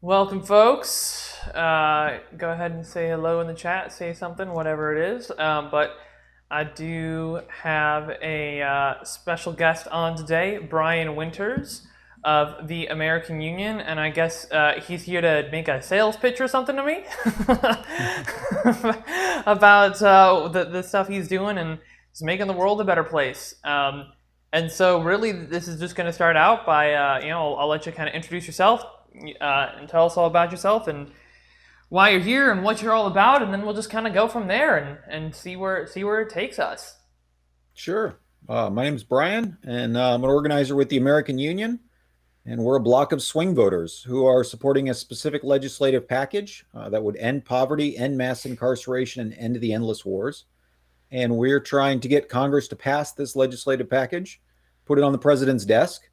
Welcome, folks. Go ahead and say hello in the chat, say something, whatever it is. But I do have a special guest on today, Brian Winters of the American Union, and I guess he's here to make a sales pitch or something to me about the stuff he's doing and just making the world a better place. And so, really, this is just going to start out by, I'll let you kind of introduce yourself and tell us all about yourself and why you're here and what you're all about, and then we'll just kind of go from there and see where it takes us. Sure. My name is Brian, and I'm an organizer with the American Union, and we're a block of swing voters who are supporting a specific legislative package that would end poverty, end mass incarceration, and end the endless wars. And we're trying to get Congress to pass this legislative package, put it on the president's desk.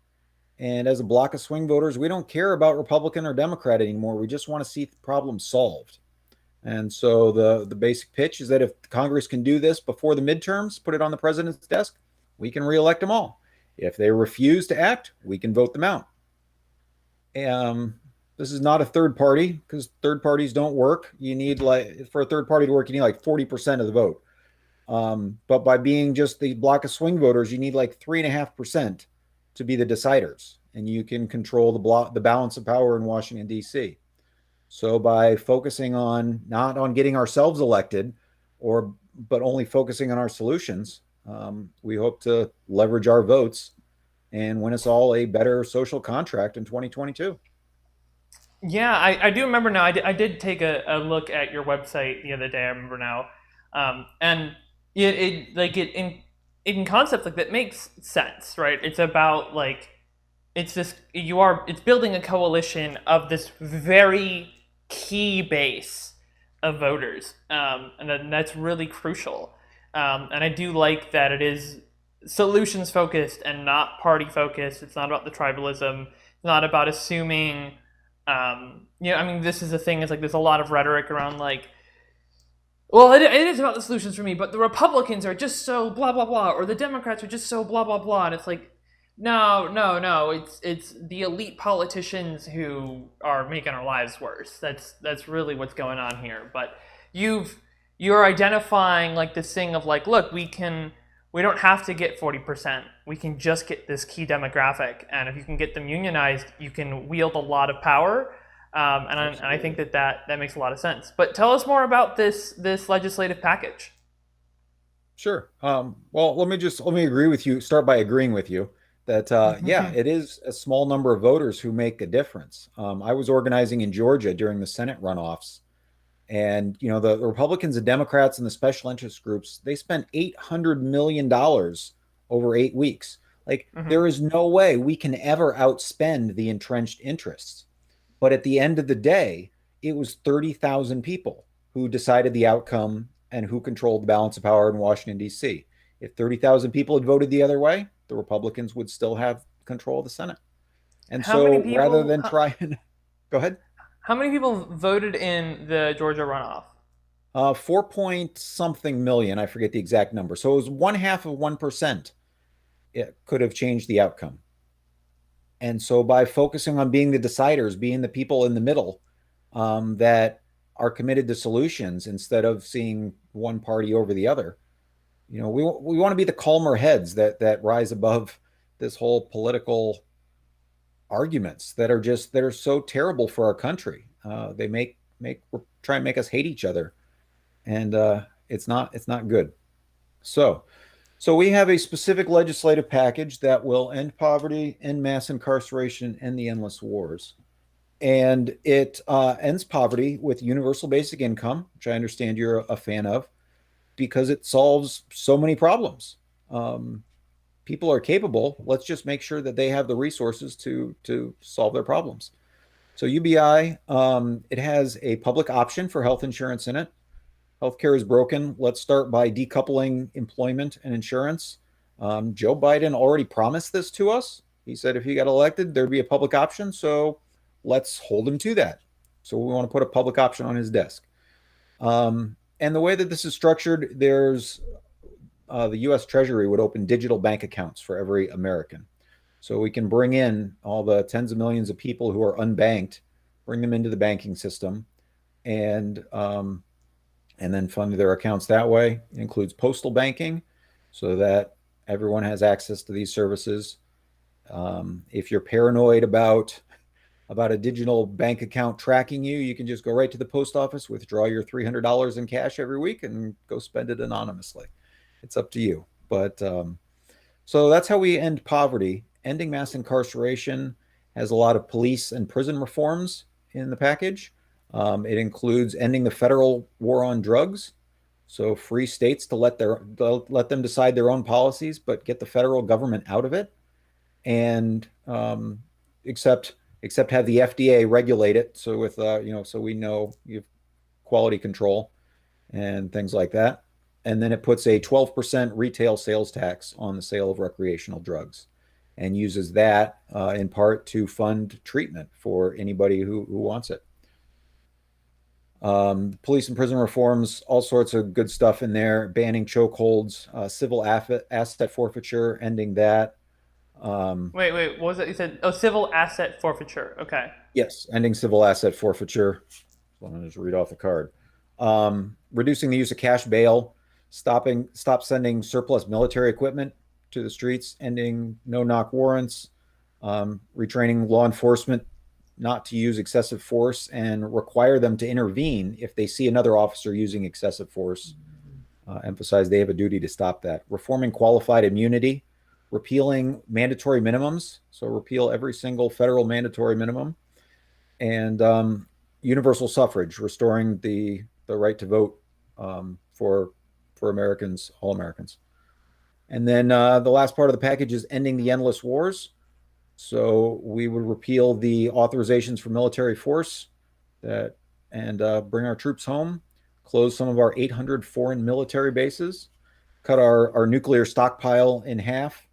And as a block of swing voters, we don't care about Republican or Democrat anymore. We just want to see the problem solved. And so the basic pitch is that if Congress can do this before the midterms, put it on the president's desk, we can reelect them all. If they refuse to act, we can vote them out. This is not a third party because third parties don't work. You need for a third party to work, you need like 40% of the vote. But by being just the block of swing voters, you need like 3.5% to be the deciders, and you can control the balance of power in Washington D.C. So by focusing on not on getting ourselves elected, but only focusing on our solutions, we hope to leverage our votes and win us all a better social contract in 2022. Yeah, I do remember now. I did take a look at your website the other day. I remember now, and in concept like that makes sense, right? It's about like it's building a coalition of this very key base of voters, and that's really crucial. And I do like that it is solutions focused and not party focused. It's not about the tribalism. It's not about assuming. I mean, this is the thing. Is like there's a lot of rhetoric around like, well, it is about the solutions for me, but the Republicans are just so blah blah blah, or the Democrats are just so blah blah blah, and it's like, no, no, no. It's the elite politicians who are making our lives worse. That's really what's going on here. But you're identifying like this thing of like, look, we don't have to get 40%. We can just get this key demographic, and if you can get them unionized, you can wield a lot of power. And I think that makes a lot of sense. But tell us more about this legislative package. Sure. Well, let me agree with you. Start by agreeing with you that yeah, it is a small number of voters who make a difference. I was organizing in Georgia during the Senate runoffs, and the Republicans and Democrats and the special interest groups, they spent $800 million over 8 weeks. Like there is no way we can ever outspend the entrenched interests. But at the end of the day, it was 30,000 people who decided the outcome and who controlled the balance of power in Washington, D.C. If 30,000 people had voted the other way, the Republicans would still have control of the Senate. And How many so rather people? than try and go ahead, How many people voted in the Georgia runoff? 4 point something million, I forget the exact number. So it was 0.5%. It could have changed the outcome. And so by focusing on being the deciders, being the people in the middle that are committed to solutions instead of seeing one party over the other, we want to be the calmer heads that rise above this whole political arguments that are so terrible for our country. They try and make us hate each other, and it's not good. So so we have a specific legislative package that will end poverty, end mass incarceration, end the endless wars. And it ends poverty with universal basic income, which I understand you're a fan of, because it solves so many problems. Um, People are capable. Let's just make sure that they have the resources to solve their problems. So UBI, it has a public option for health insurance in it. Healthcare is broken. Let's start by decoupling employment and insurance. Joe Biden already promised this to us. He said if he got elected, there'd be a public option. So let's hold him to that. So we want to put a public option on his desk. And the way that this is structured, there's the U.S. Treasury would open digital bank accounts for every American. So we can bring in all the tens of millions of people who are unbanked bring them into the banking system, and then fund their accounts that way. It includes postal banking, so that everyone has access to these services. If you're paranoid about a digital bank account tracking you, you can just go right to the post office, withdraw your $300 in cash every week, and go spend it anonymously. It's up to you. But so that's how we end poverty. Ending mass incarceration has a lot of police and prison reforms in the package. It includes ending the federal war on drugs, so free states to let them decide their own policies, but get the federal government out of it, and except have the FDA regulate it. So with so we know you have quality control and things like that. And then it puts a 12% retail sales tax on the sale of recreational drugs, and uses that in part to fund treatment for anybody who wants it. Police and prison reforms, all sorts of good stuff in there. Banning chokeholds, civil asset forfeiture, ending that. Wait, what was it? You said, oh, civil asset forfeiture. Okay. Yes, ending civil asset forfeiture. Let me just read off the card. Reducing the use of cash bail, stop sending surplus military equipment to the streets, ending no-knock warrants, retraining law enforcement not to use excessive force, and require them to intervene if they see another officer using excessive force. Emphasize they have a duty to stop that. Reforming qualified immunity, repealing mandatory minimums, so repeal every single federal mandatory minimum, and universal suffrage, restoring the right to vote for Americans, all Americans. And then the last part of the package is ending the endless wars. So we would repeal the authorizations for military force and bring our troops home, close some of our 800 foreign military bases, cut our nuclear stockpile in half.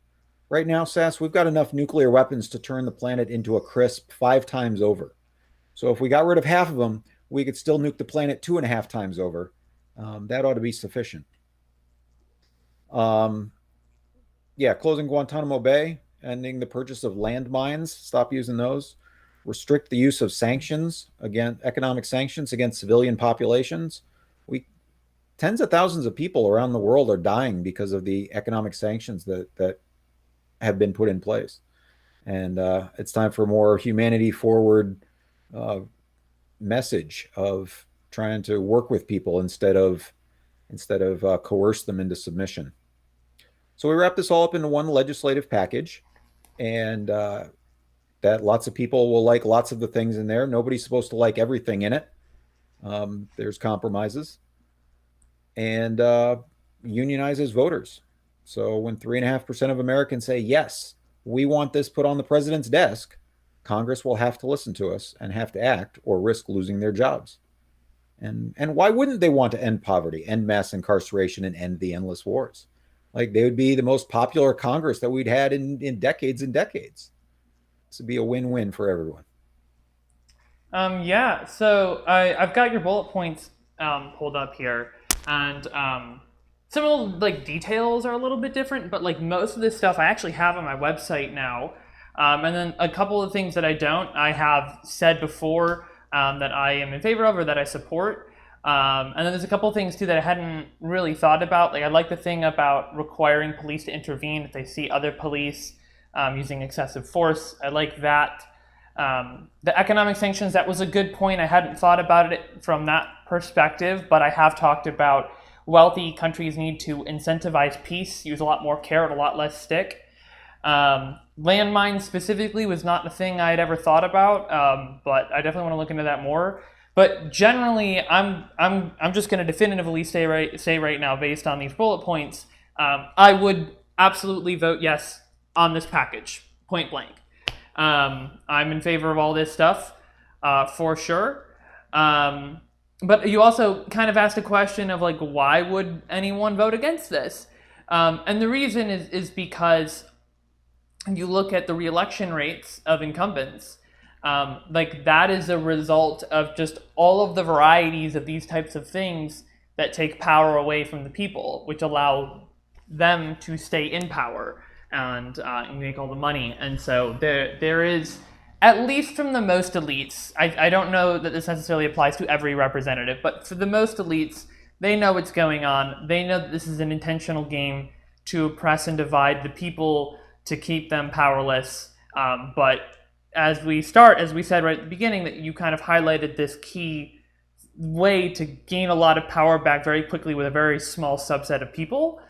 Right now, Sass, we've got enough nuclear weapons to turn the planet into a crisp 5 times over. So if we got rid of half of them, we could still nuke the planet 2.5 times over. That ought to be sufficient. Closing Guantanamo Bay, ending the purchase of landmines, stop using those, restrict the use of sanctions, again, economic sanctions against civilian populations. Tens of thousands of people around the world are dying because of the economic sanctions that have been put in place. And it's time for more humanity forward message of trying to work with people instead of coerce them into submission. So we wrap this all up into one legislative package, and that lots of people will like lots of the things in there. Nobody's supposed to like everything in it. There's compromises, and unionizes voters. So when 3.5% of Americans say, yes, we want this put on the president's desk, Congress will have to listen to us and have to act or risk losing their jobs. And why wouldn't they want to end poverty, end mass incarceration, and end the endless wars? Like, they would be the most popular Congress that we'd had in decades and decades. This would be a win-win for everyone. So I've got your bullet points pulled up here, and some of the details are a little bit different, but most of this stuff I actually have on my website now. And then a couple of things that I have said before that I am in favor of or that I support. And then there's a couple of things too that I hadn't really thought about. I like the thing about requiring police to intervene if they see other police using excessive force. I like that. The economic sanctions, that was a good point. I hadn't thought about it from that perspective, but I have talked about wealthy countries need to incentivize peace, use a lot more carrot, a lot less stick. Landmines specifically was not the thing I had ever thought about, but I definitely want to look into that more. But generally, I'm just going to definitively say right now, based on these bullet points, I would absolutely vote yes on this package, point blank. I'm in favor of all this stuff, for sure. But you also kind of asked a question of why would anyone vote against this? And the reason is because you look at the re-election rates of incumbents. That is a result of just all of the varieties of these types of things that take power away from the people, which allow them to stay in power and make all the money. And so there is at least from the most elites. I don't know that this necessarily applies to every representative, but for the most elites, they know what's going on. They know that this is an intentional game to oppress and divide the people to keep them powerless. But as we said right at the beginning, that you kind of highlighted this key way to gain a lot of power back very quickly with a very small subset of people,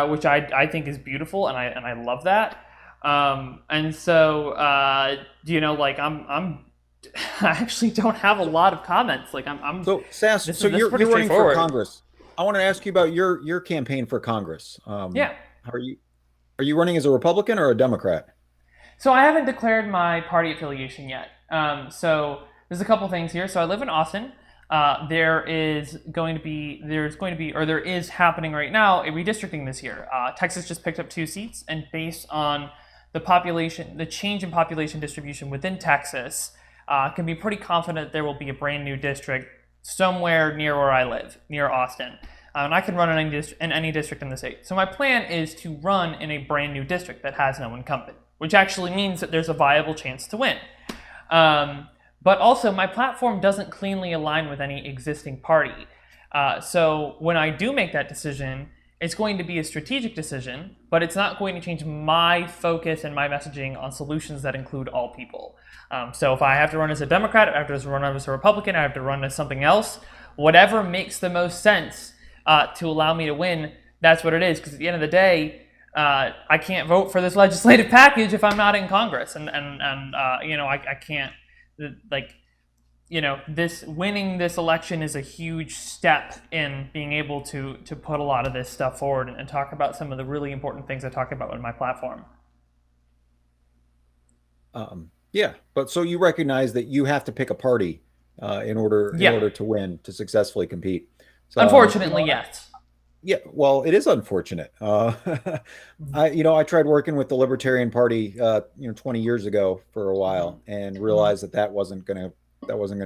which I think is beautiful, and I love that. And so like I actually don't have a lot of comments. Like I'm So Sass, this so is you're pretty running for straightforward. Congress. I want to ask you about your campaign for Congress. Yeah. How are you running as a Republican or a Democrat? So I haven't declared my party affiliation yet. So there's a couple things here. So I live in Austin. There is happening right now a redistricting this year. Texas just picked up 2 seats, and based on the change in population distribution within Texas, can be pretty confident there will be a brand new district somewhere near where I live, near Austin. And I can run in any district in the state. So my plan is to run in a brand new district that has no incumbent, which actually means that there's a viable chance to win. But also, my platform doesn't cleanly align with any existing party. So when I do make that decision, it's going to be a strategic decision, but it's not going to change my focus and my messaging on solutions that include all people. So if I have to run as a Democrat, I have to run as a Republican, I have to run as something else, whatever makes the most sense to allow me to win, that's what it is. Because at the end of the day, I can't vote for this legislative package if I'm not in Congress, and I can't this winning this election is a huge step in being able to put a lot of this stuff forward and talk about some of the really important things I talk about in my platform. Yeah, but so you recognize that you have to pick a party in order to win, to successfully compete. So Unfortunately, yes. yeah, well, it is unfortunate. I tried working with the Libertarian Party 20 years ago for a while, and realized that wasn't gonna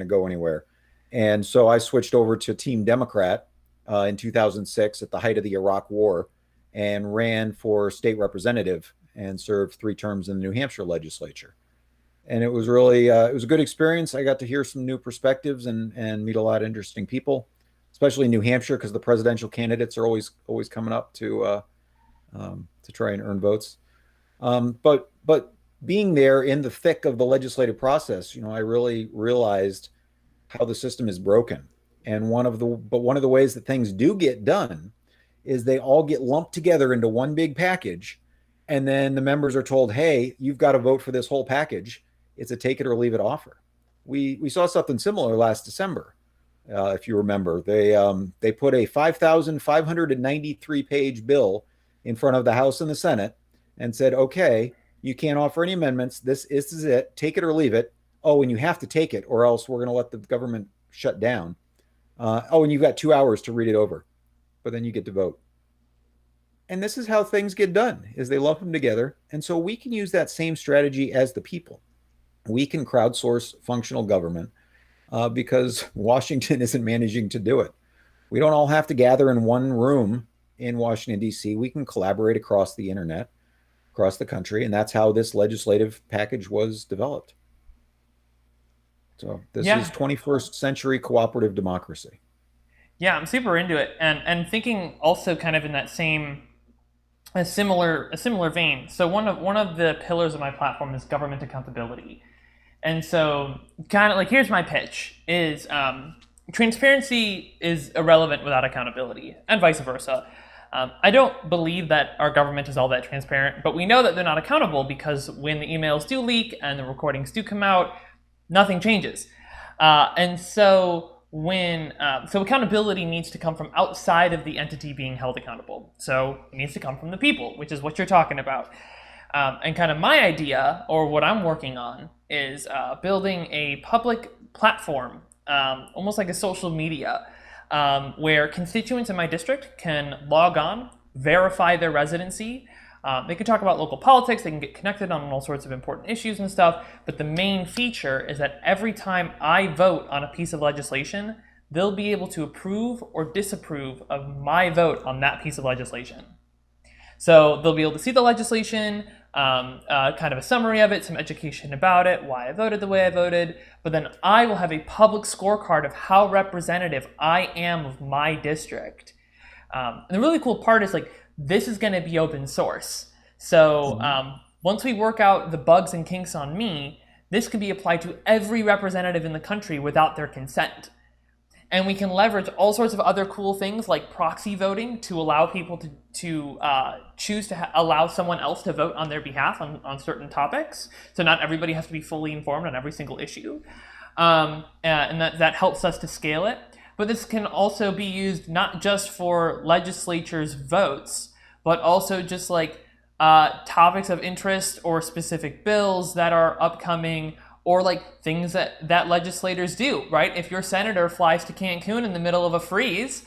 go anywhere. And so I switched over to Team Democrat in 2006 at the height of the Iraq War, and ran for state representative and served 3 terms in the New Hampshire legislature. And it was really it was a good experience. I got to hear some new perspectives and meet a lot of interesting people, especially in New Hampshire, because the presidential candidates are always coming up to try and earn votes. But being there in the thick of the legislative process, I really realized how the system is broken. And one of the ways that things do get done is they all get lumped together into one big package, and then the members are told, "Hey, you've got to vote for this whole package. It's a take it or leave it offer." We saw something similar last December. If you remember, they put a 5,593 page bill in front of the House and the Senate and said, "Okay, you can't offer any amendments. This is it. Take it or leave it. Oh, and you have to take it, or else we're going to let the government shut down. And you've got 2 hours to read it over, but then you get to vote." And this is how things get done: is they lump them together. And so we can use that same strategy as the people. We can crowdsource functional government because Washington isn't managing to do it. We don't all have to gather in one room in Washington, D.C. We can collaborate across the internet, across the country, and that's how this legislative package was developed. So this is 21st century cooperative democracy. Yeah, I'm super into it, and thinking also kind of in that a similar vein. So one of the pillars of my platform is government accountability. And so kind of like, here's my pitch is transparency is irrelevant without accountability, and vice versa. I don't believe that our government is all that transparent, but we know that they're not accountable because when the emails do leak and the recordings do come out, nothing changes. And so so accountability needs to come from outside of the entity being held accountable. So it needs to come from the people, which is what you're talking about. And kind of my idea, or what I'm working on, is building a public platform, almost like a social media, where constituents in my district can log on, verify their residency. They can talk about local politics, they can get connected on all sorts of important issues and stuff, but the main feature is that every time I vote on a piece of legislation, they'll be able to approve or disapprove of my vote on that piece of legislation. So they'll be able to see the legislation, kind of a summary of it, some education about it, why I voted the way I voted, but then I will have a public scorecard of how representative I am of my district. And the really cool part is like this is going to be open source. So once we work out the bugs and kinks on me, this can be applied to every representative in the country without their consent. And we can leverage all sorts of other cool things like proxy voting to allow people to choose to allow someone else to vote on their behalf on certain topics. So not everybody has to be fully informed on every single issue. And that helps us to scale it. But this can also be used not just for legislatures' votes, but also just like topics of interest or specific bills that are upcoming, or like things that legislators do, right? If your senator flies to Cancun in the middle of a freeze,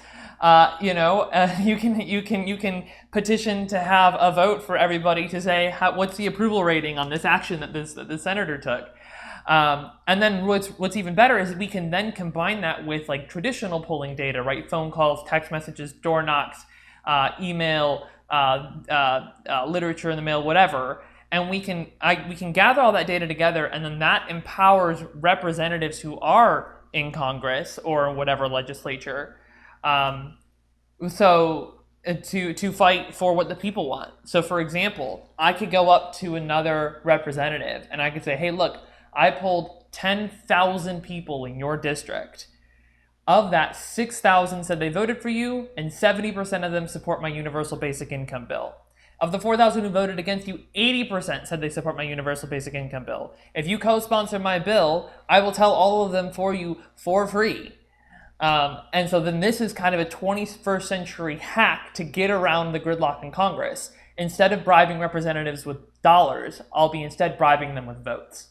you can petition to have a vote for everybody to say what's the approval rating on this action that the senator took. And then what's even better is we can then combine that with like traditional polling data, right? Phone calls, text messages, door knocks, email, literature in the mail, whatever. And we can gather all that data together, and then that empowers representatives who are in Congress or whatever legislature, to fight for what the people want. So, for example, I could go up to another representative and I could say, "Hey, look, I polled 10,000 people in your district. Of that, 6,000 said they voted for you, and 70% of them support my universal basic income bill. Of the 4,000 who voted against you, 80% said they support my universal basic income bill. If you co-sponsor my bill, I will tell all of them for you for free." And so then this is kind of a 21st century hack to get around the gridlock in Congress. Instead of bribing representatives with dollars, I'll be instead bribing them with votes.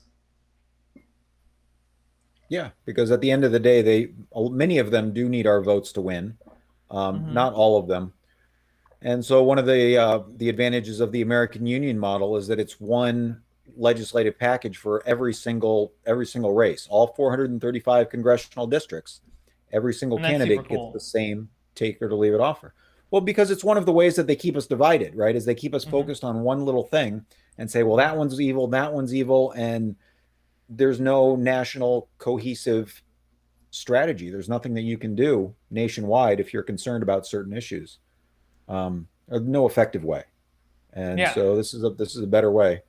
Yeah, because at the end of the day, many of them do need our votes to win. Not all of them. And so one of the advantages of the American Union model is that it's one legislative package for every single race, all 435 congressional districts. Every single candidate gets the same take or to leave it offer. Well, because it's one of the ways that they keep us divided, right? Is they keep us focused on one little thing and say, well, that one's evil, and there's no national cohesive strategy. There's nothing that you can do nationwide if you're concerned about certain issues. No effective way. And so this is a better way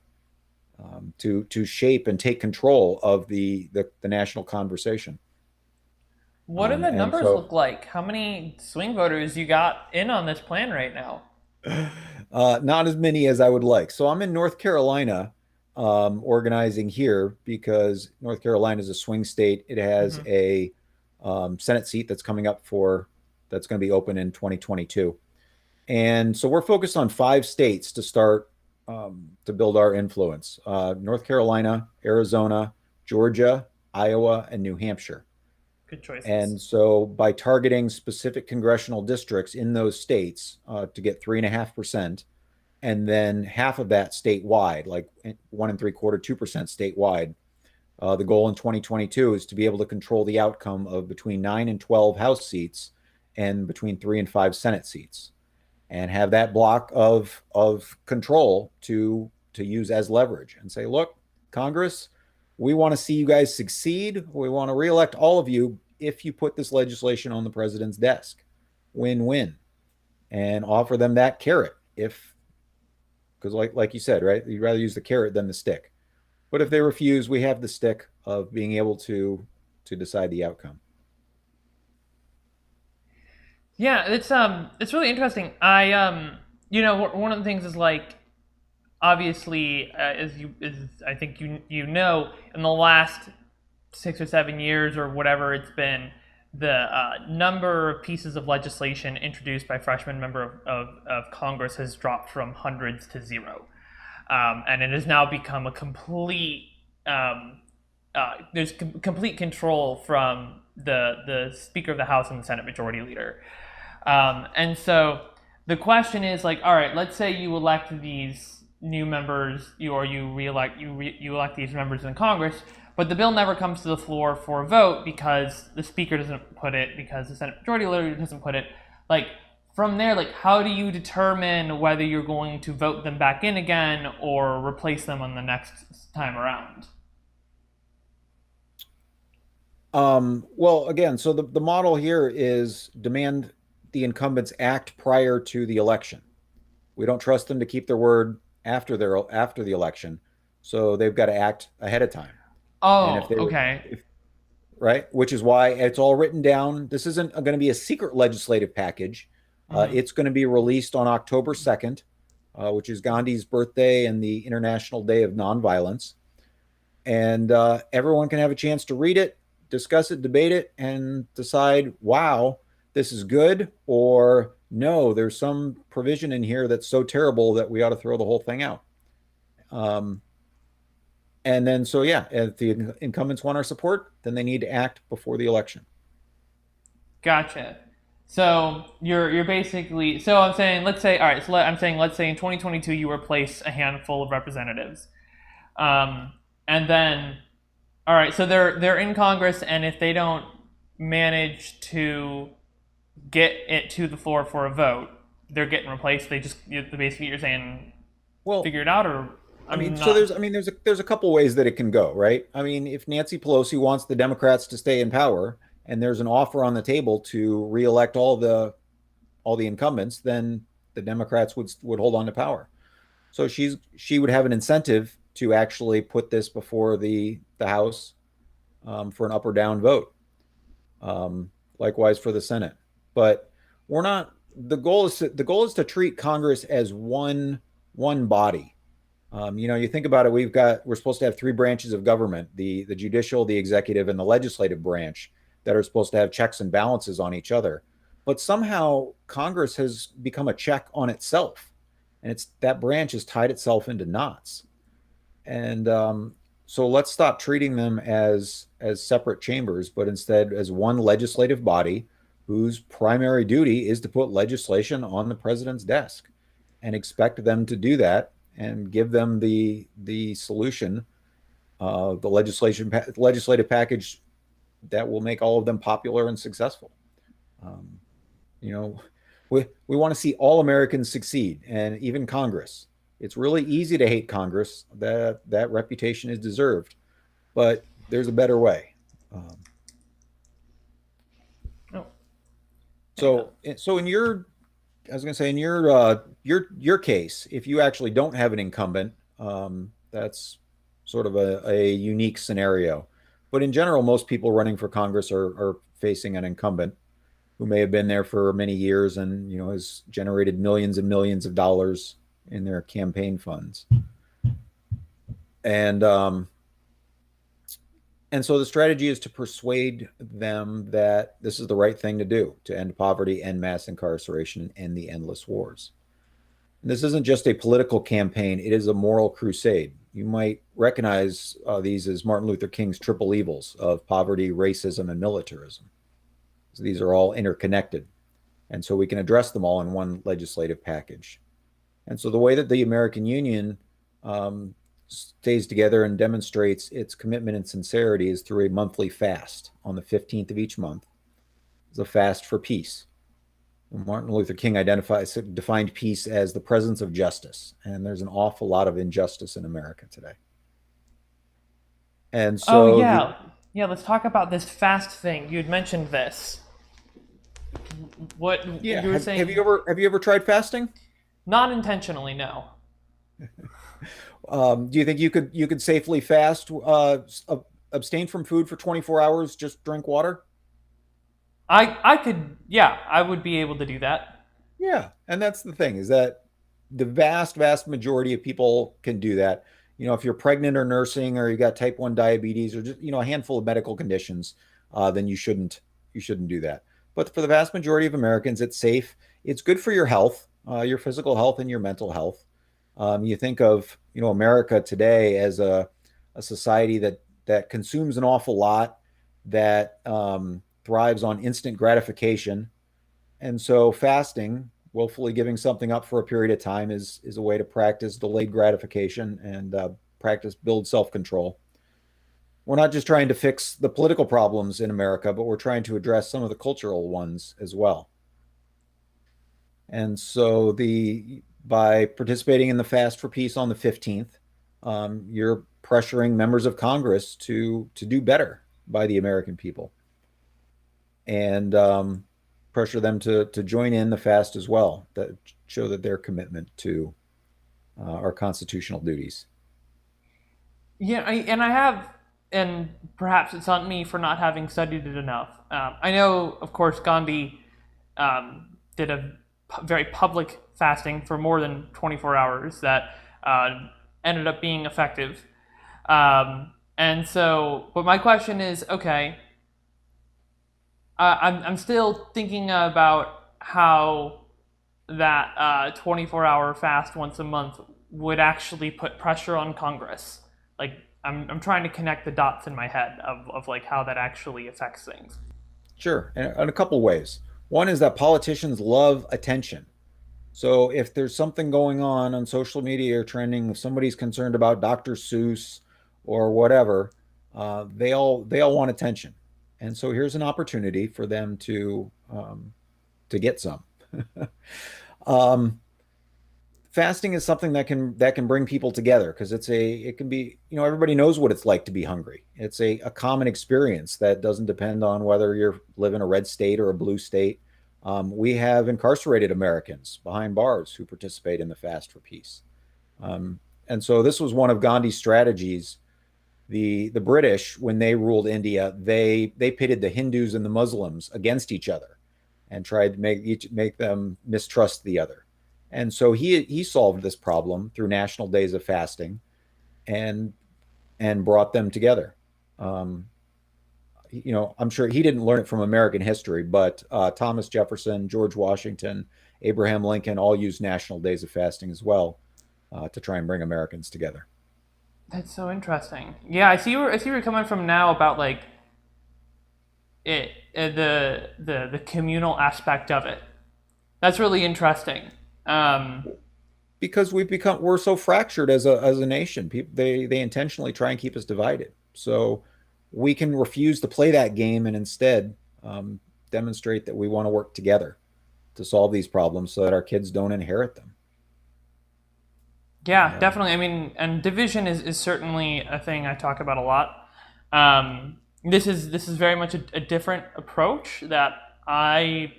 to shape and take control of the national conversation. What do the numbers look like? How many swing voters you got in on this plan right now? Not as many as I would like. So I'm in North Carolina, organizing here because North Carolina is a swing state. It has a Senate seat that's coming up that's going to be open in 2022. And so we're focused on 5 states to start to build our influence: North Carolina, Arizona, Georgia, Iowa, and New Hampshire. Good choices. And so by targeting specific congressional districts in those states to get 3.5%, and then half of that statewide, like 1 3/4, 2% statewide, the goal in 2022 is to be able to control the outcome of between 9 and 12 House seats and between 3 and 5 Senate seats, and have that block of control to use as leverage and say, look, Congress, we want to see you guys succeed. We want to reelect all of you if you put this legislation on the president's desk. Win-win. And offer them that carrot because like you said, right, you'd rather use the carrot than the stick. But if they refuse, we have the stick of being able to decide the outcome. Yeah, it's really interesting. One of the things is like, obviously, as I think you know, in the last 6 or 7 years or whatever it's been, the number of pieces of legislation introduced by freshman member of Congress has dropped from hundreds to 0, and it has now become a complete there's complete control from the Speaker of the House and the Senate Majority Leader. And so the question is like, all right, let's say you elect these new members, you elect these members in Congress, but the bill never comes to the floor for a vote because the Speaker doesn't put it, because the Senate Majority Leader doesn't put it. Like, from there, like, how do you determine whether you're going to vote them back in again or replace them on the next time around? Well, again, so the model here is demand the incumbents act prior to the election. We don't trust them to keep their word after the election, so they've got to act ahead of time. And if Oh, they okay. if, right, which is why it's all written down. This isn't going to be a secret legislative package. Hmm. It's going to be released on October 2nd, which is Gandhi's birthday and the International Day of Nonviolence. And everyone can have a chance to read it, discuss it, debate it, and decide, wow, this is good, or no, there's some provision in here that's so terrible that we ought to throw the whole thing out. Um, and then, so yeah, if the incumbents want our support, then they need to act before the election. Gotcha. So you're basically, so I'm saying, let's say, all right, so I'm saying, let's say in 2022 you replace a handful of representatives, and then, all right, so they're in Congress, and if they don't manage to get it to the floor for a vote, they're getting replaced. They just, basically, you're saying, Well, figure it out, or I I'm mean, so not. there's a couple ways that it can go, right? I mean, if Nancy Pelosi wants the Democrats to stay in power and there's an offer on the table to reelect all the incumbents, then the Democrats would hold on to power. So she would have an incentive to actually put this before the House for an up or down vote. Likewise for the Senate. But we're not. The goal is to treat Congress as one body. You think about it. We're supposed to have three branches of government: the judicial, the executive, and the legislative branch that are supposed to have checks and balances on each other. But somehow Congress has become a check on itself, and it's that branch has tied itself into knots. And so let's stop treating them as separate chambers, but instead as one legislative body whose primary duty is to put legislation on the president's desk, and expect them to do that and give them the solution, the legislative package that will make all of them popular and successful. Um, you know, we want to see all Americans succeed, and even Congress. It's really easy to hate Congress. That reputation is deserved, but there's a better way. Um, Oh, yeah. so in your, I was going to say in your case, if you actually don't have an incumbent, that's sort of a unique scenario. But in general, most people running for Congress are facing an incumbent who may have been there for many years and has generated millions and millions of dollars in their campaign funds. And and so the strategy is to persuade them that this is the right thing to do to end poverty, end mass incarceration, and end the endless wars. And this isn't just a political campaign, it is a moral crusade. You might recognize these as Martin Luther King's triple evils of poverty, racism, and militarism. So these are all interconnected. And so we can address them all in one legislative package. And so the way that the American Union stays together and demonstrates its commitment and sincerity is through a monthly fast on the 15th of each month. It's a fast for peace. Martin Luther King defined peace as the presence of justice, and there's an awful lot of injustice in America today. And Oh, so the yeah. Yeah, let's talk about this fast thing. You had mentioned this. What yeah, you were saying? have you ever tried fasting? Not intentionally, no. Do you think you could safely fast, abstain from food for 24 hours, just drink water? I could, yeah, I would be able to do that. Yeah, and that's the thing is that the vast majority of people can do that. If you're pregnant or nursing, or you got type 1 diabetes, or just a handful of medical conditions, then you shouldn't do that. But for the vast majority of Americans, it's safe. It's good for your physical health and your mental health. You think of America today as a society that consumes an awful lot, that thrives on instant gratification, and so fasting, willfully giving something up for a period of time, is a way to practice delayed gratification and practice build self control. We're not just trying to fix the political problems in America, but we're trying to address some of the cultural ones as well. And so the by participating in the fast for peace on the 15th, you're pressuring members of Congress to do better by the American people, and pressure them to join in the fast as well, that show that their commitment to our constitutional duties. Yeah, and I have, and perhaps it's on me for not having studied it enough. I know, of course, Gandhi did a very public fasting for more than 24 hours that ended up being effective. And so, but my question is, okay, I'm still thinking about how that 24-hour fast once a month would actually put pressure on Congress. Like, I'm trying to connect the dots in my head of like how that actually affects things. Sure, and in a couple ways. One is that politicians love attention. So if there's something going on social media or trending, if somebody's concerned about Dr. Seuss or whatever, they all want attention, and so here's an opportunity for them to get some. um, Fasting is something that can bring people together, because it can be, everybody knows what it's like to be hungry. It's a common experience that doesn't depend on whether you live in a red state or a blue state. We have incarcerated Americans behind bars who participate in the fast for peace. And so this was one of Gandhi's strategies. The British, when they ruled India, they pitted the Hindus and the Muslims against each other and tried to make them mistrust the other. And so he solved this problem through national days of fasting, and brought them together. Um, I'm sure he didn't learn it from American history, but Thomas Jefferson, George Washington, Abraham Lincoln all used national days of fasting as well, to try and bring Americans together. That's so interesting. Yeah, I see where you're coming from now about like the communal aspect of it. That's really interesting. Um, Because we're so fractured as a nation. People, they intentionally try and keep us divided. So we can refuse to play that game and instead, demonstrate that we want to work together to solve these problems so that our kids don't inherit them. yeah, Um, definitely. I mean, and division is certainly a thing I talk about a lot. This is very much a different approach that I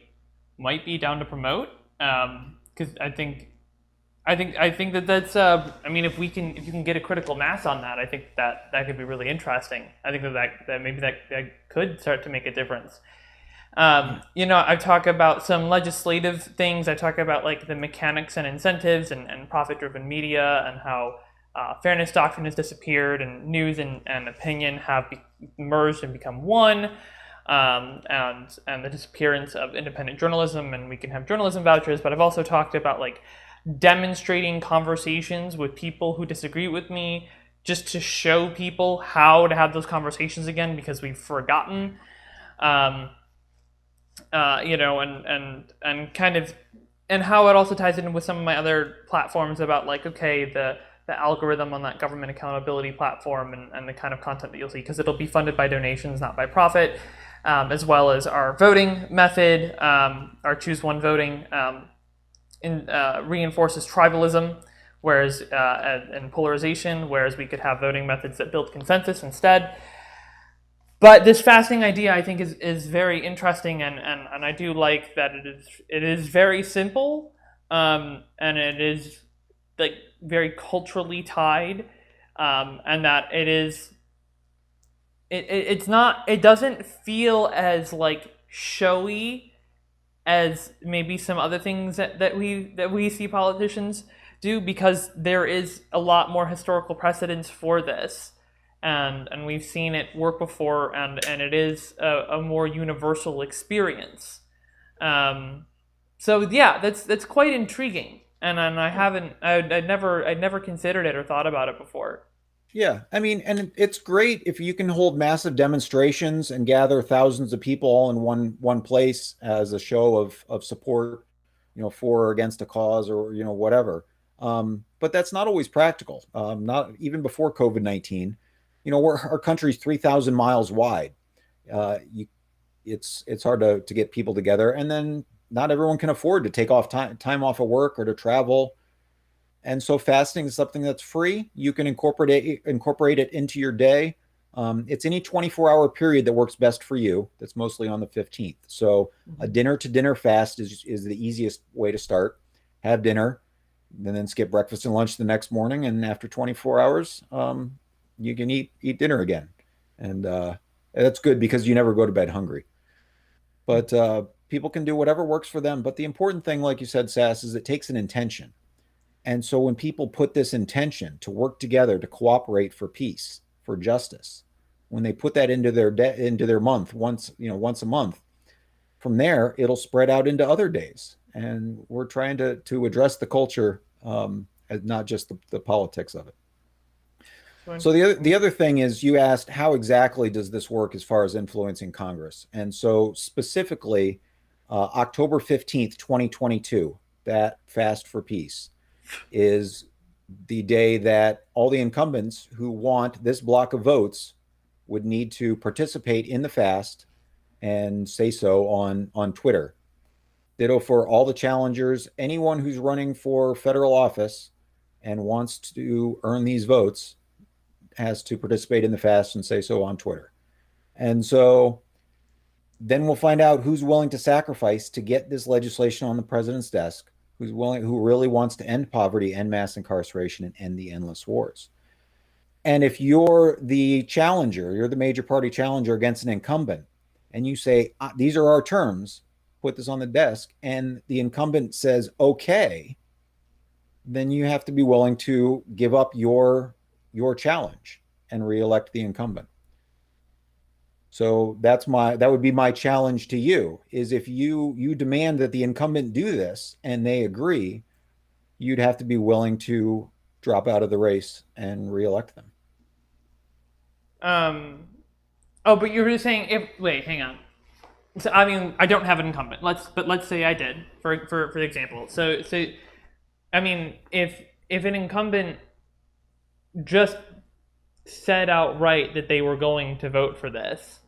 might be down to promote, because I think that that's I mean, if you can get a critical mass on that, I think that that could be really interesting. I think that maybe that could start to make a difference. I talk about some legislative things. I talk about like the mechanics and incentives and profit-driven media, and how fairness doctrine has disappeared, and news and opinion have merged and become one, and the disappearance of independent journalism, and we can have journalism vouchers. But I've also talked about like demonstrating conversations with people who disagree with me, just to show people how to have those conversations again, because we've forgotten. Um, and kind of, and how it also ties in with some of my other platforms about like, okay, the algorithm on that government accountability platform, and the kind of content that you'll see, because it'll be funded by donations, not by profit, as well as our voting method, our choose one voting, reinforces tribalism, whereas and polarization, whereas we could have voting methods that build consensus instead. But this fasting idea, I think, is very interesting, and I do like that it is very simple, and it is like very culturally tied, and that it's not, it doesn't feel as like showy as maybe some other things that we see politicians do, because there is a lot more historical precedence for this, and we've seen it work before, and it is a more universal experience. Um, so yeah, that's quite intriguing, and I haven't I'd never considered it or thought about it before. Yeah, I mean, and it's great if you can hold massive demonstrations and gather thousands of people all in one place as a show of support, for or against a cause, or whatever. But that's not always practical. Not even before COVID-19. Our country's 3,000 miles wide. You it's hard to get people together, and then not everyone can afford to take off time off of work or to travel. And so fasting is something that's free. You can incorporate it into your day. It's any 24-hour period that works best for you. That's mostly on the 15th. So a Mhm. dinner to dinner fast is the easiest way to start. Have dinner, and then skip breakfast and lunch the next morning, and after 24 hours, you can eat dinner again, and that's good because you never go to bed hungry. But people can do whatever works for them. But the important thing, like you said, Sass, is it takes an intention. And so when people put this intention to work together, to cooperate for peace, for justice, when they put that into their month once a month, from there it'll spread out into other days. And we're trying to address the culture, not just the politics of it. So So the interesting. other thing is, you asked how exactly does this work as far as influencing Congress, and so specifically, October 15th, 2022, that Fast for Peace is the day that all the incumbents who want this block of votes would need to participate in the fast and say so on Twitter. Ditto for all the challengers. Anyone who's running for federal office and wants to earn these votes has to participate in the fast and say so on Twitter. And so then we'll find out who's willing to sacrifice to get this legislation on the president's desk, who really wants to end poverty, end mass incarceration, and end the endless wars. And if you're the challenger, you're the major party challenger against an incumbent, and you say, these are our terms, put this on the desk, and the incumbent says, okay, then you have to be willing to give up your challenge and reelect the incumbent. So that would be my challenge to you, is if you demand that the incumbent do this and they agree, you'd have to be willing to drop out of the race and reelect them. Um. Oh, but you were saying if wait, hang on. So I mean, I don't have an incumbent. Let's say I did for example. So I mean, if an incumbent just said outright that they were going to vote for this,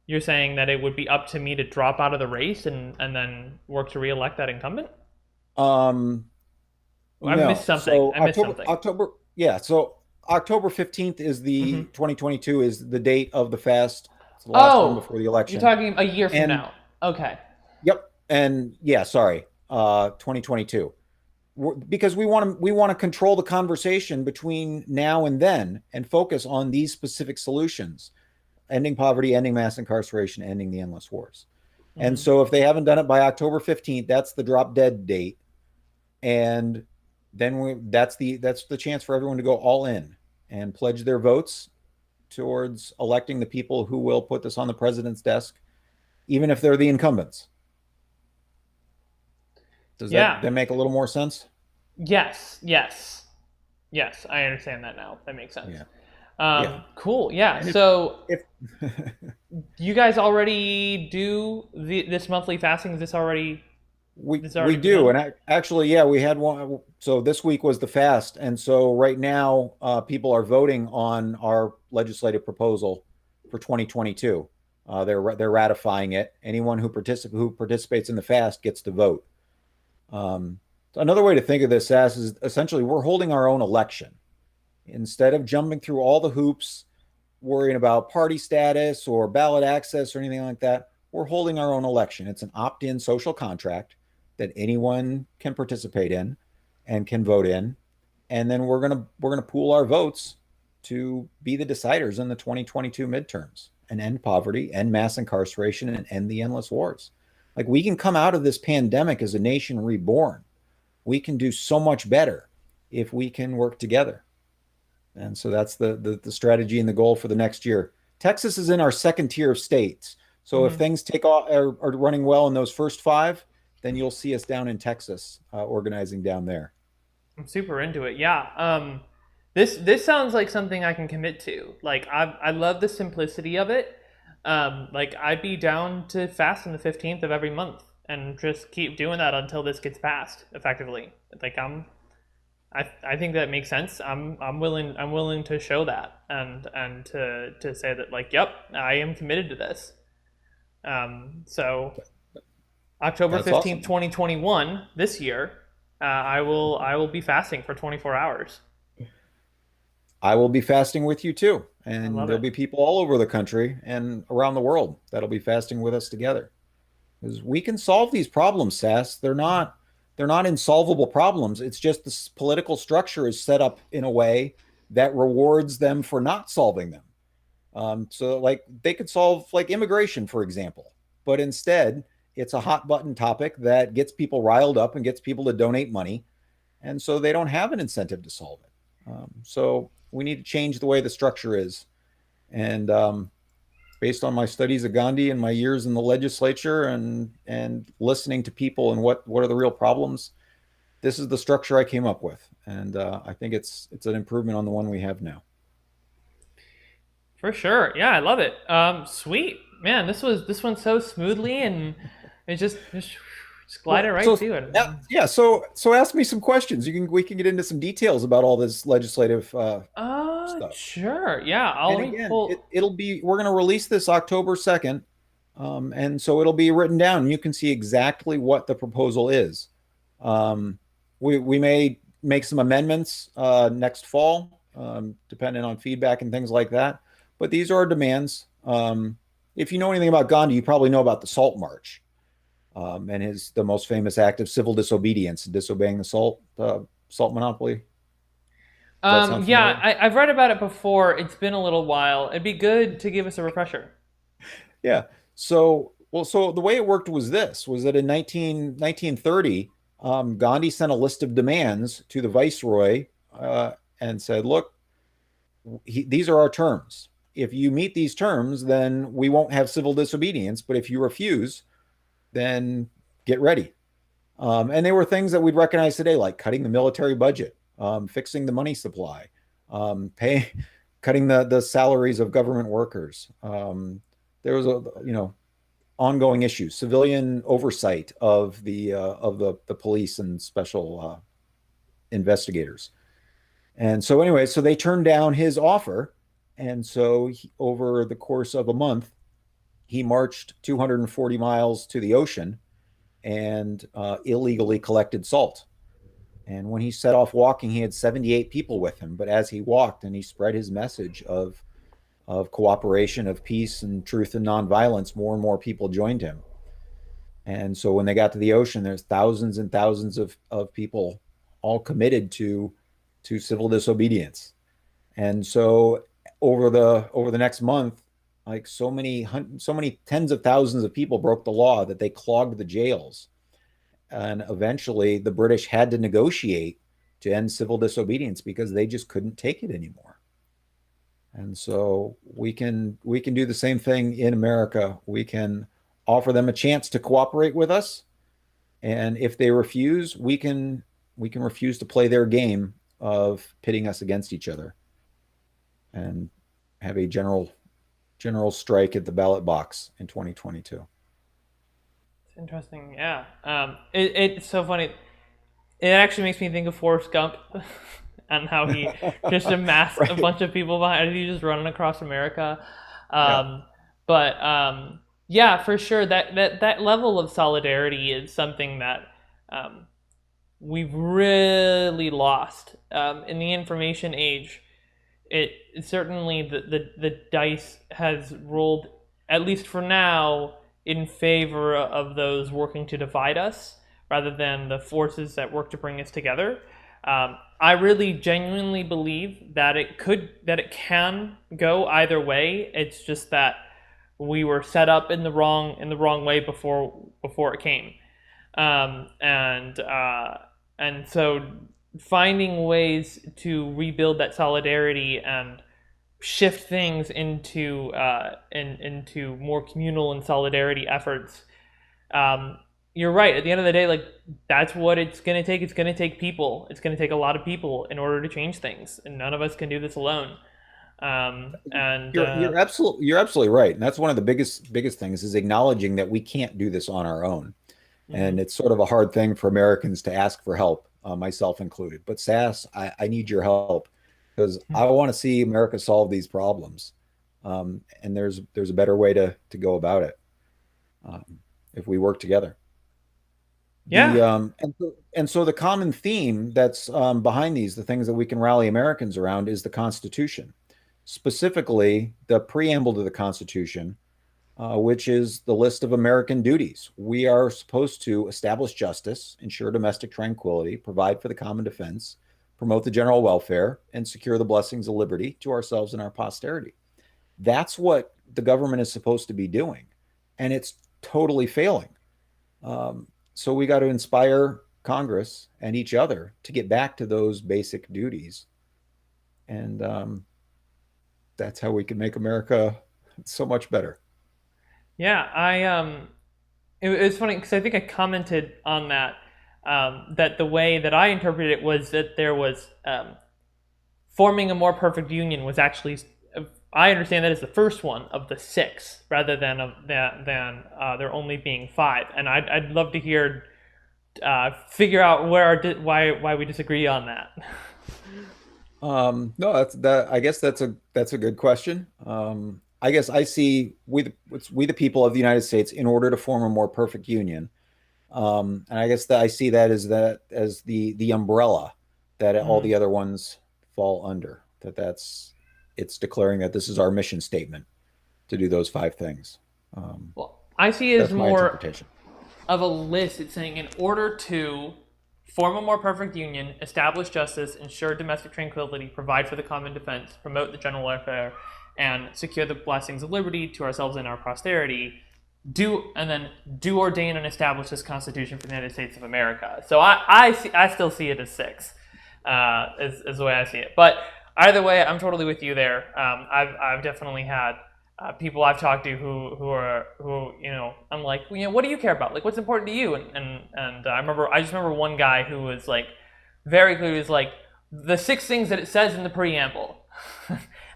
you're saying that it would be up to me to drop out of the race and then work to reelect that incumbent? Um, I missed no. something. So I missed something. Yeah. So October 15th is Hmm. the 2022 is the date of the fast. It's the last one Oh, before the you're election. talking a year from And now. Okay. yep. And yeah, sorry. 2022. Because we want to control the conversation between now and then and focus on these specific solutions: ending poverty, ending mass incarceration, ending the endless wars. And Hmm. so if they haven't done it by October 15th, that's the drop dead date. And then that's the chance for everyone to go all in and pledge their votes towards electing the people who will put this on the president's desk, even if they're the incumbents. Does Yeah. that make a little more sense? Yes. Yes. Yes. I understand that now. That makes sense. Yeah. Yeah. Cool. Yeah. And So if you guys already do this monthly fasting? Is this we already do, begun? and actually, yeah, we had one. So this week was the fast, and so right now, people are voting on our legislative proposal for 2022. They're ratifying it. Anyone who participates in the fast gets to vote. So another way to think of this, Sass, is essentially we're holding our own election instead of jumping through all the hoops, worrying about party status or ballot access or anything like that. We're holding our own election. It's an opt-in social contract that anyone can participate in and can vote in. And then we're gonna pool our votes to be the deciders in the 2022 midterms and end poverty, end mass incarceration, and end the endless wars. Like, we can come out of this pandemic as a nation reborn. We can do so much better if we can work together. And so that's the strategy and the goal for the next year. Texas is in our second tier of states. So if Hmm. things take off are running well in those first five, then you'll see us down in Texas, organizing down there. I'm super into it. Yeah. This sounds like something I can commit to. Like I love the simplicity of it. Like I'd be down to fast on the 15th of every month and just keep doing that until this gets passed effectively. Like I think that makes sense. I'm willing to show that and to say that like, yep, I am committed to this. So October That's 15th, awesome. 2021, this year, I will be fasting for 24 hours. I will be fasting with you too. I And love there'll it. be people all over the country and around the world that'll be fasting with us together. Because we can solve these problems, Sass. They're not insolvable problems. It's just the political structure is set up in a way that rewards them for not solving them. So like they could solve like immigration, for example, but instead it's a hot button topic that gets people riled up and gets people to donate money, and so they don't have an incentive to solve it. So we need to change the way the structure is. And based on my studies of Gandhi and my years in the legislature and listening to people and what are the real problems, this is the structure I came up with, and I think it's an improvement on the one we have now. For sure. Yeah, I love it. Sweet. Man, this went so smoothly and it just glided Well, right so to it. yeah, so ask me some questions. We can get into some details about all this legislative stuff. Sure. Yeah, I'll And let me again, pull. it'll be we're going to release this October 2nd, and so it'll be written down. You can see exactly what the proposal is. Um, we may make some amendments next fall, depending on feedback and things like that. But these are our demands. If you know anything about Gandhi, you probably know about the Salt March, and his the most famous act of civil disobedience, disobeying the salt monopoly. Does that sound Yeah, familiar? I've read about it before. It's been a little while. It'd be good to give us a refresher. Yeah. So the way it worked was that in 1930, Gandhi sent a list of demands to the viceroy and said, "Look, these are our terms. If you meet these terms, then we won't have civil disobedience. But if you refuse, then get ready." And they were things that we'd recognize today, like cutting the military budget, fixing the money supply, pay, cutting the salaries of government workers. There was ongoing issues, civilian oversight of the police and special investigators. And so anyway, so they turned down his offer, and so over the course of a month, he marched 240 miles to the ocean and illegally collected salt. And when he set off walking, he had 78 people with him. But as he walked and he spread his message of cooperation, of peace and truth and nonviolence, more and more people joined him. And so when they got to the ocean, there's thousands and thousands of people all committed to civil disobedience. And so over the next month, like so many tens of thousands of people broke the law that they clogged the jails. And eventually the British had to negotiate to end civil disobedience because they just couldn't take it anymore. And so we can do the same thing in America. We can offer them a chance to cooperate with us, and if they refuse, we can refuse to play their game of pitting us against each other and have a general strike at the ballot box in 2022. It's interesting. Yeah. It's so funny. It actually makes me think of Forrest Gump and how he just amassed a Right. bunch of people behind. He just running across America. Yeah. Um, but yeah, for sure, that level of solidarity is something that um, we've really lost in the information age. It certainly the dice has rolled, at least for now, in favor of those working to divide us rather than the forces that work to bring us together. I really genuinely believe that it can go either way. It's just that we were set up in the wrong way before it came, and so finding ways to rebuild that solidarity and shift things into more communal and solidarity efforts. You're right. At the end of the day, like that's what it's gonna take. It's gonna take people. It's gonna take a lot of people in order to change things, and none of us can do this alone. And You're absolutely right, and that's one of the biggest things is acknowledging that we can't do this on our own. And mhm. it's sort of a hard thing for Americans to ask for help, myself included. But Sass, I need your help because I want to see America solve these problems. And there's a better way to go about it if we work together. Yeah. And so the common theme that's behind these, the things that we can rally Americans around, is the Constitution, specifically the preamble to the Constitution, which is the list of American duties. We are supposed to establish justice, ensure domestic tranquility, provide for the common defense, promote the general welfare, and secure the blessings of liberty to ourselves and our posterity. That's what the government is supposed to be doing, and it's totally failing. So we got to inspire Congress and each other to get back to those basic duties, and that's how we can make America so much better. Yeah, it's funny because I think I commented on that, that the way that I interpreted it was that there was, forming a more perfect union was actually, I understand that as the first one of the six, rather than there only being five. And I'd love to hear, figure out why we disagree on that. No, that. I guess that's a good question. I guess I see we the people of the United States, in order to form a more perfect union. And I guess that I see that as the umbrella that all Mm. the other ones fall under. That's it's declaring that this is our mission statement to do those five things. Um, Well, I see it as that's my more interpretation. of a list. It's saying in order to form a more perfect union, establish justice, ensure domestic tranquility, provide for the common defense, promote the general welfare, and secure the blessings of liberty to ourselves and our posterity. Do ordain and establish this Constitution for the United States of America. So I still see it as six, is the way I see it. But either way, I'm totally with you there. I've definitely had, people I've talked to who I'm like, what do you care about? Like, what's important to you? And I just remember one guy who was like very clear. He was like, the six things that it says in the preamble,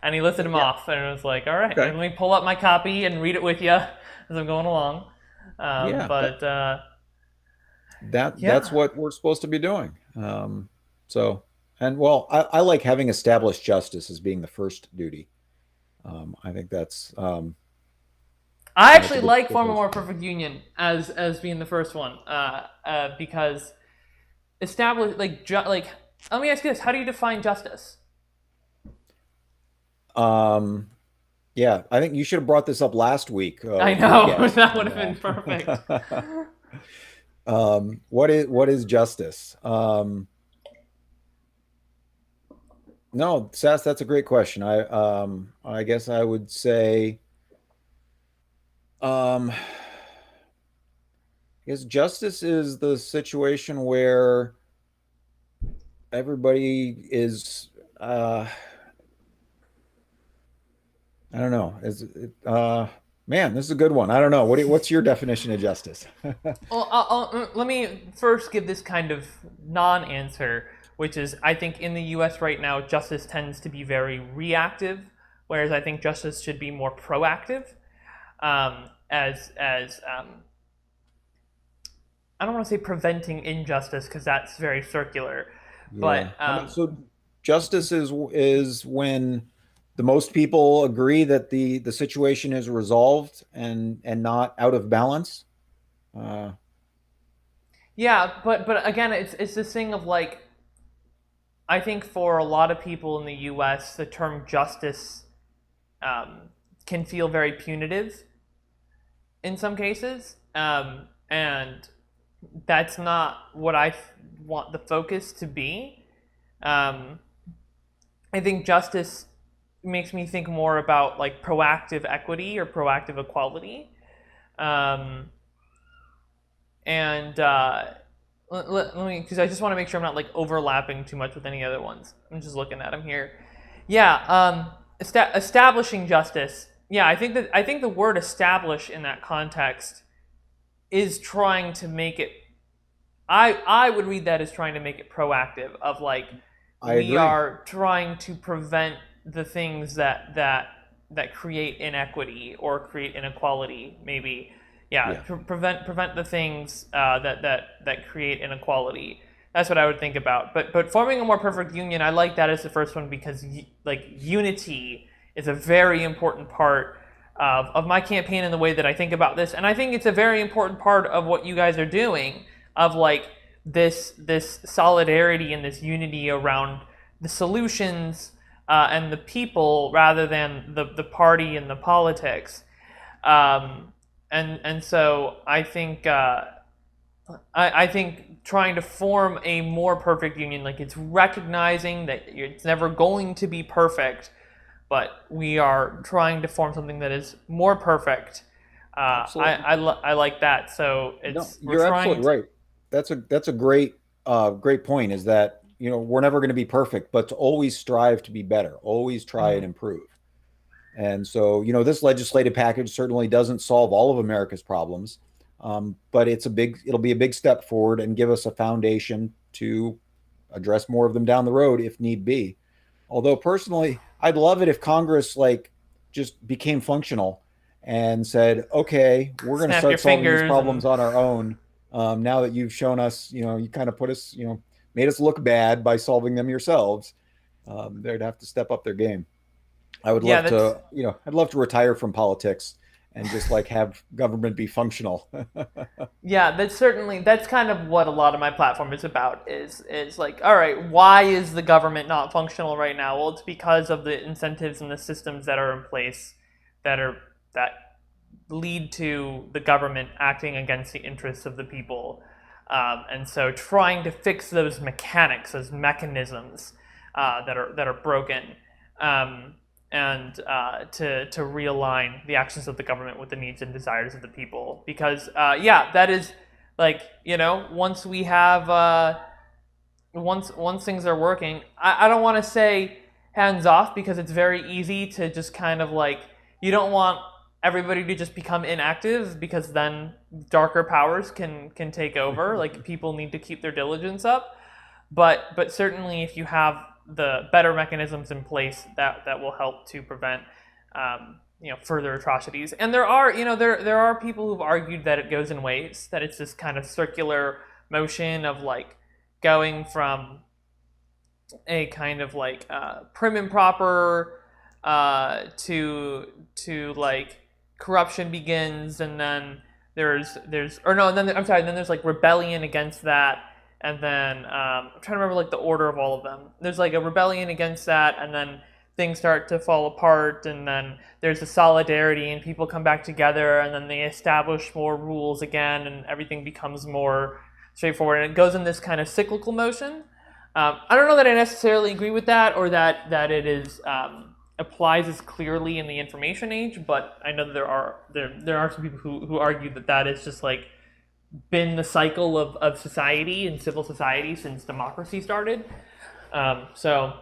and he listed them Yeah. off. And it was like, all right, Okay. let me pull up my copy and read it with you as I'm going along. Yeah. But That's yeah, what we're supposed to be doing. So, and well, I like having established justice as being the first duty. I think I that's a actually good, like good Form a place. More Perfect Union as being the first one, because establish like. Let me ask you this: how do you define justice? Um, yeah, I think you should have brought this up last week I with your know guest. that would And have been perfect. what is justice? No, Sass, that's a great question. I guess I would say I guess justice is the situation where everybody is I don't know. Man, this is a good one. I don't know. What's your definition of justice? Well, let me first give this kind of non-answer, which is I think in the U.S. right now, justice tends to be very reactive, whereas I think justice should be more proactive. As I don't want to say preventing injustice because that's very circular, but Yeah. So justice is when the most people agree that the situation is resolved and not out of balance. Uh, yeah, but again, it's this thing of like I think for a lot of people in the U.S., the term justice, can feel very punitive in some cases, and that's not what want the focus to be. Um, I think justice makes me think more about like proactive equity or proactive equality, um, and let me because I just want to make sure I'm not like overlapping too much with any other ones. I'm just looking at them here. Yeah, establishing justice. Yeah, I think the word establish in that context is trying to make it. I would read that as trying to make it proactive of like I we agree. are trying to prevent the things that create inequity or create inequality maybe. Yeah, Yeah. prevent the things, that create inequality. That's what I would think about. But forming a more perfect union, I like that as the first one because like unity is a very important part of my campaign and the way that I think about this, and I think it's a very important part of what you guys are doing, of like this solidarity and this unity around the solutions and the people rather than the party and the politics. Um, and so I think trying to form a more perfect union, like it's recognizing that it's never going to be perfect, but we are trying to form something that is more perfect. Absolutely. I like that. So No, it's we're you're trying absolutely to, right. That's a great point, is that, we're never going to be perfect, but to always strive to be better, always try and Mhm. improve. And so, this legislative package certainly doesn't solve all of America's problems, but it'll be a big step forward and give us a foundation to address more of them down the road if need be. Although personally, I'd love it if Congress like just became functional and said, "Okay, we're going to snap your start solving these fingers and problems on our own." Now that you've shown us, you kind of put us, made us look bad by solving them yourselves. They'd have to step up their game. I would yeah, love that's to, I'd love to retire from politics and just like have government be functional. yeah, that's kind of what a lot of my platform is about. Is like, all right, why is the government not functional right now? Well, it's because of the incentives and the systems that are in place that are that lead to the government acting against the interests of the people. And so trying to fix those mechanics, those mechanisms that are broken, um, and to realign the actions of the government with the needs and desires of the people. Because yeah, that is like, once we have once things are working, I don't want to say hands off, because it's very easy to just kind of like, you don't want everybody to just become inactive, because then darker powers can take over. Like, people need to keep their diligence up, but certainly if you have the better mechanisms in place, that will help to prevent further atrocities. And there are people who've argued that it goes in waves, that it's this kind of circular motion of like going from a kind of like prim and proper to like corruption begins, and then there's or no, and then I'm sorry, then there's like rebellion against that, and then I'm trying to remember like the order of all of them. There's like a rebellion against that, and then things start to fall apart, and then there's a solidarity and people come back together, and then they establish more rules again, and everything becomes more straightforward, and it goes in this kind of cyclical motion. I don't know that I necessarily agree with that, or that it is applies as clearly in the information age, but I know that there are some people who argue that is just like been the cycle of society and civil society since democracy started. So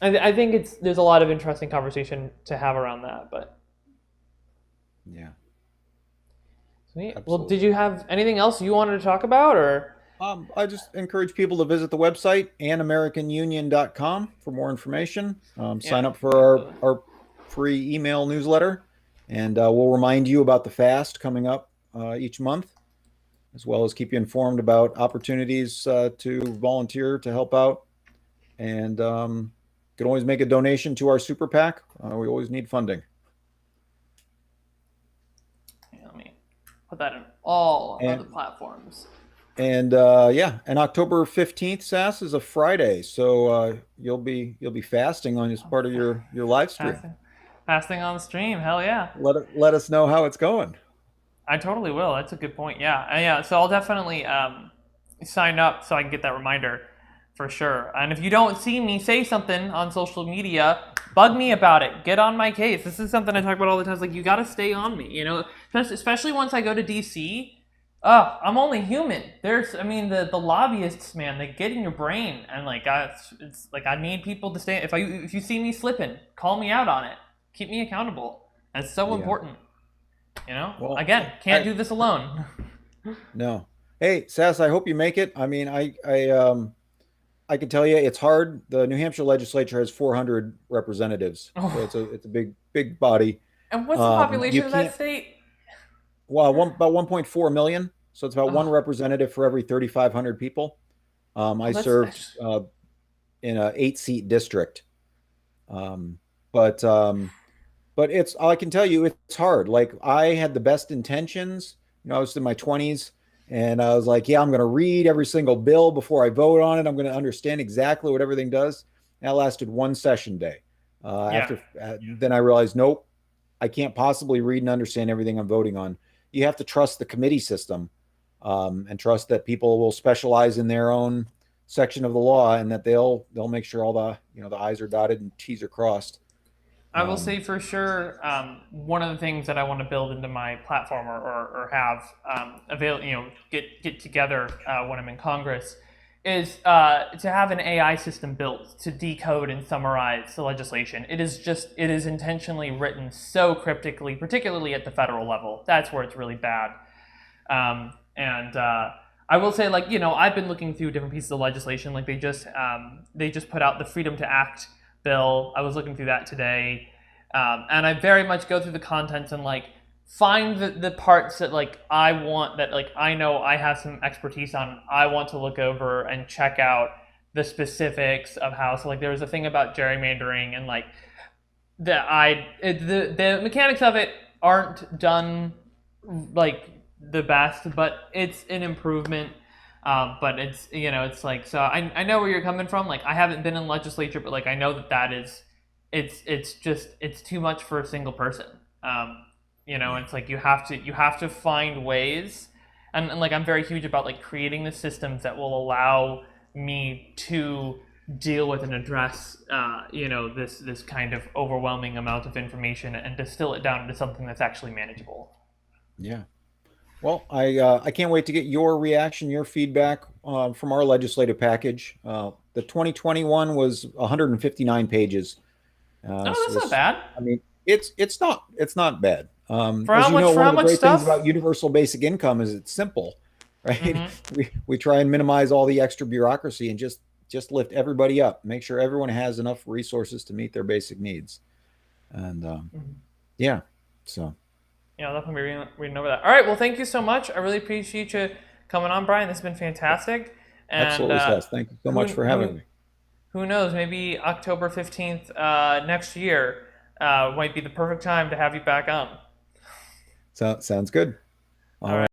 I think there's a lot of interesting conversation to have around that. But Yeah, sweet. Well, did absolutely. you have anything else you wanted to talk about, or? I just encourage people to visit the website anamericanunion.com for more information. Sign Yeah, up for our free email newsletter, and we'll remind you about the fast coming up each month, as well as keep you informed about opportunities to volunteer to help out. And you can always make a donation to our super PAC. We always need funding. let me put that in all of the And platforms. yeah, and October 15th, Sass, is a Friday, so you'll be fasting on as part of your live stream. Fasting, fasting on stream. Hell yeah. Let us know how it's going. I totally will. That's a good point. Yeah, yeah. So I'll definitely sign up so I can get that reminder for sure. And if you don't see me say something on social media, bug me about it. Get on my case. This is something I talk about all the time. It's like, you got to stay on me. Especially once I go to DC. I'm only human. I mean, the lobbyists, man, they get in your brain, and like, it's like I need people to stay. If you see me slipping, call me out on it. Keep me accountable. That's so Yeah. important. Well, Again, can't do this alone. no. Hey, Sass, I hope you make it. I mean, I can tell you it's hard. The New Hampshire legislature has 400 representatives, so Oh, it's a big body. and what's the You population of that can't. state? Well, about 1.4 million. So it's about one Oh, representative for every 3,500 people. I that's served in a 8-seat district, um, but um, but I can tell you it's hard. Like I had the best intentions. I was in my 20s, And I was like, yeah, I'm going to read every single bill before I vote on it. I'm going to understand exactly what everything does. That lasted one session day. Yeah. Then I realized, nope, I can't possibly read and understand everything I'm voting on. You have to trust the committee system, and trust that people will specialize in their own section of the law, and that they'll make sure all the the I's are dotted and T's are crossed. I will say for sure, one of the things that I want to build into my platform or have get together when I'm in Congress is to have an AI system built to decode and summarize the legislation. It is intentionally written so cryptically, particularly at the federal level. That's where it's really bad. And I will say, like, I've been looking through different pieces of legislation. Like they just put out the Freedom to Act bill. I was looking through that today, and I very much go through the contents and like find the parts that like I want, that like I know I have some expertise on. I want to look over and check out the specifics of how. So like there was a thing about gerrymandering, and like the mechanics of it aren't done like the best, but it's an improvement. But it's like, so I know where you're coming from. Like I haven't been in legislature, but like I know that is, it's too much for a single person. It's like you have to find ways, and like I'm very huge about like creating the systems that will allow me to deal with and address this kind of overwhelming amount of information and distill it down into something that's actually manageable. Yeah. Well, I can't wait to get your reaction, your feedback from our legislative package. The 2021 was 159 pages. Oh, So that's not this, bad. I mean, it's not bad. For As how you know, much for one how of the much great things stuff? about universal basic income is it's simple, right? Mm-hmm. We try and minimize all the extra bureaucracy and just lift everybody up, make sure everyone has enough resources to meet their basic needs. And yeah, so Yeah, I'll definitely be reading over that. All right. Well, thank you so much. I really appreciate you coming on, Brian. This has been fantastic. And absolutely, Sass. Thank you so much who for having who me. who knows? Maybe October 15th next year might be the perfect time to have you back on. So sounds good. All All right. right.